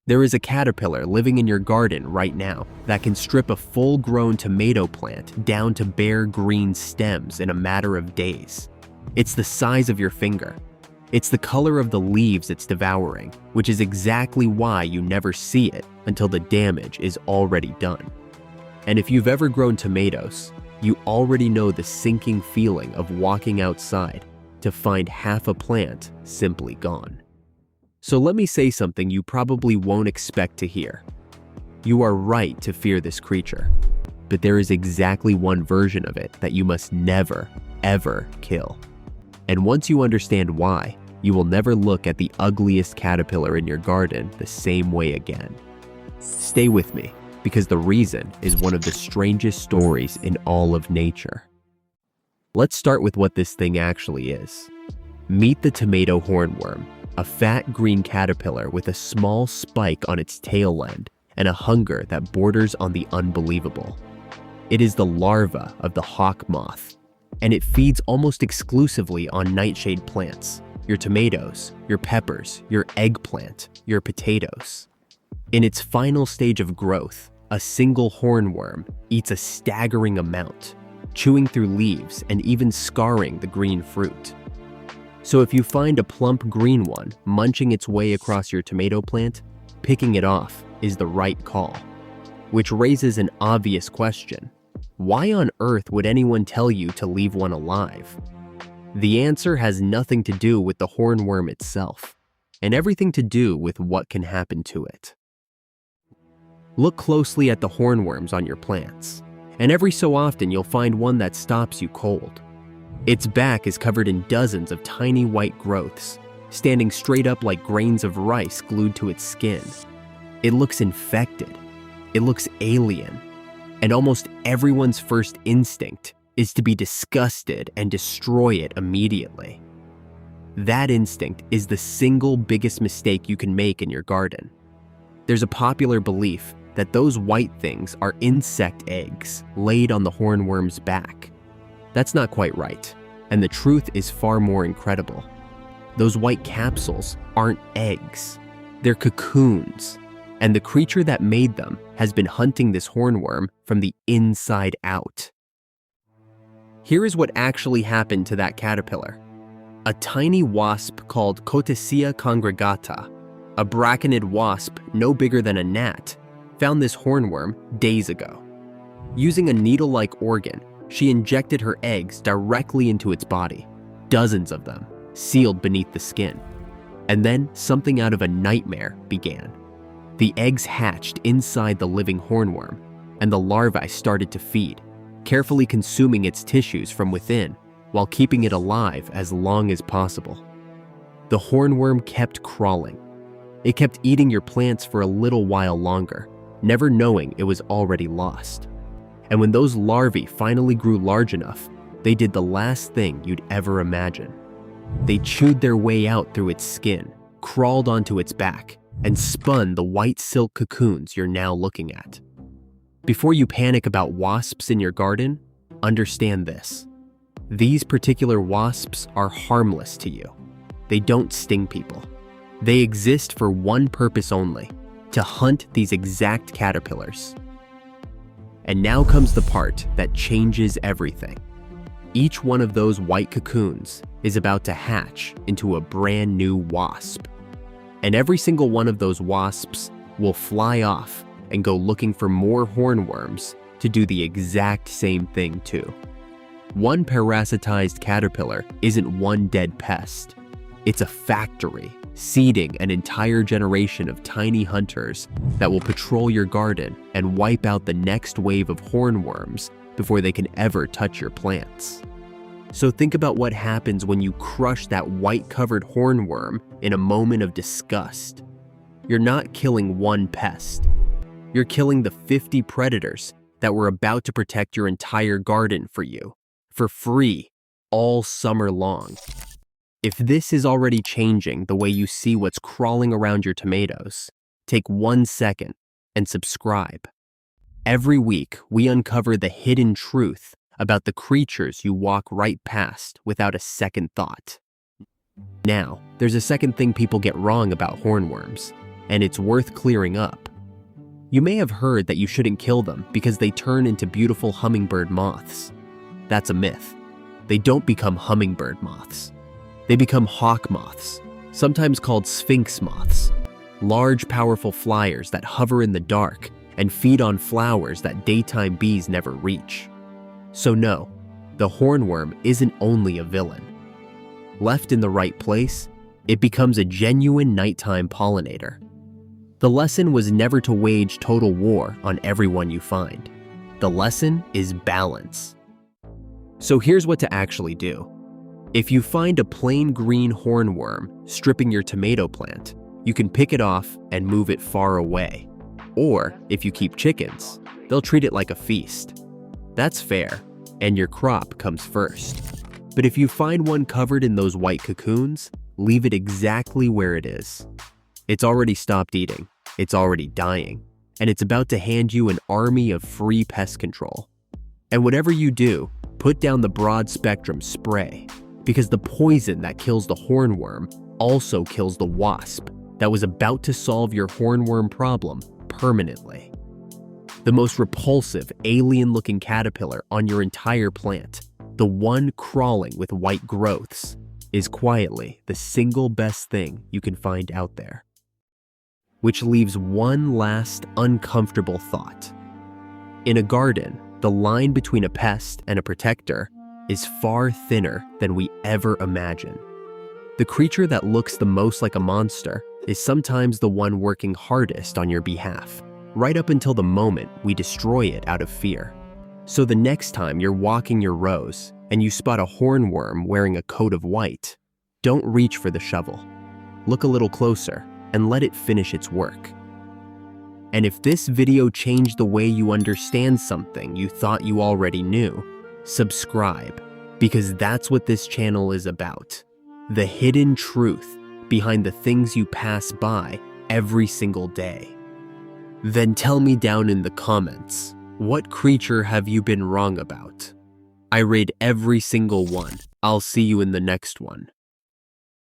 There is a caterpillar living in your garden right now that can strip a full-grown tomato plant down to bare green stems in a matter of days. It's the size of your finger. It's the color of the leaves it's devouring, which is exactly why you never see it until the damage is already done. And if you've ever grown tomatoes, you already know the sinking feeling of walking outside to find half a plant simply gone. So let me say something you probably won't expect to hear. You are right to fear this creature, but there is exactly one version of it that you must never, ever kill. And once you understand why, you will never look at the ugliest caterpillar in your garden the same way again. Stay with me, because the reason is one of the strangest stories in all of nature. Let's start with what this thing actually is. Meet the tomato hornworm, a fat green caterpillar with a small spike on its tail end and a hunger that borders on the unbelievable. It is the larva of the hawk moth, and it feeds almost exclusively on nightshade plants, your tomatoes, your peppers, your eggplant, your potatoes. In its final stage of growth, a single hornworm eats a staggering amount, chewing through leaves and even scarring the green fruit. So if you find a plump green one munching its way across your tomato plant, picking it off is the right call. Which raises an obvious question. Why on earth would anyone tell you to leave one alive? The answer has nothing to do with the hornworm itself, and everything to do with what can happen to it. Look closely at the hornworms on your plants, and every so often you'll find one that stops you cold. Its back is covered in dozens of tiny white growths, standing straight up like grains of rice glued to its skin. It looks infected. It looks alien. And almost everyone's first instinct is to be disgusted and destroy it immediately. That instinct is the single biggest mistake you can make in your garden. There's a popular belief that those white things are insect eggs laid on the hornworm's back. That's not quite right, and the truth is far more incredible. Those white capsules aren't eggs, they're cocoons, and the creature that made them has been hunting this hornworm from the inside out. Here is what actually happened to that caterpillar. A tiny wasp called Cotacea congregata, a braconid wasp no bigger than a gnat, found this hornworm days ago. Using a needle-like organ, she injected her eggs directly into its body, dozens of them, sealed beneath the skin. And then something out of a nightmare began. The eggs hatched inside the living hornworm, and the larvae started to feed, carefully consuming its tissues from within while keeping it alive as long as possible. The hornworm kept crawling. It kept eating your plants for a little while longer, never knowing it was already lost. And when those larvae finally grew large enough, they did the last thing you'd ever imagine. They chewed their way out through its skin, crawled onto its back, and spun the white silk cocoons you're now looking at. Before you panic about wasps in your garden, understand this. These particular wasps are harmless to you. They don't sting people. They exist for one purpose only, to hunt these exact caterpillars. And now comes the part that changes everything. Each one of those white cocoons is about to hatch into a brand new wasp. And every single one of those wasps will fly off and go looking for more hornworms to do the exact same thing too. One parasitized caterpillar isn't one dead pest. It's a factory, seeding an entire generation of tiny hunters that will patrol your garden and wipe out the next wave of hornworms before they can ever touch your plants. So think about what happens when you crush that white-covered hornworm in a moment of disgust. You're not killing one pest. You're killing the 50 predators that were about to protect your entire garden for you, for free, all summer long. If this is already changing the way you see what's crawling around your tomatoes, take 1 second and subscribe. Every week, we uncover the hidden truth about the creatures you walk right past without a second thought. Now, there's a second thing people get wrong about hornworms. and it's worth clearing up. You may have heard that you shouldn't kill them because they turn into beautiful hummingbird moths. That's a myth. They don't become hummingbird moths. They become hawk moths, sometimes called sphinx moths, large, powerful flyers that hover in the dark and feed on flowers that daytime bees never reach. So no, the hornworm isn't only a villain. Left in the right place, it becomes a genuine nighttime pollinator. The lesson was never to wage total war on everyone you find. The lesson is balance. So here's what to actually do. If you find a plain green hornworm stripping your tomato plant, you can pick it off and move it far away. Or if you keep chickens, they'll treat it like a feast. That's fair, and your crop comes first. But if you find one covered in those white cocoons, leave it exactly where it is. It's already stopped eating, it's already dying, and it's about to hand you an army of free pest control. And whatever you do, put down the broad spectrum spray, because the poison that kills the hornworm also kills the wasp that was about to solve your hornworm problem permanently. The most repulsive, alien-looking caterpillar on your entire plant, the one crawling with white growths, is quietly the single best thing you can find out there. Which leaves one last uncomfortable thought. In a garden, the line between a pest and a protector is far thinner than we ever imagine. The creature that looks the most like a monster is sometimes the one working hardest on your behalf, right up until the moment we destroy it out of fear. So the next time you're walking your rows and you spot a hornworm wearing a coat of white, don't reach for the shovel. Look a little closer and let it finish its work. And if this video changed the way you understand something you thought you already knew, subscribe, because that's what this channel is about. The hidden truth behind the things you pass by every single day. Then tell me down in the comments, what creature have you been wrong about? I rate every single one. I'll see you in the next one.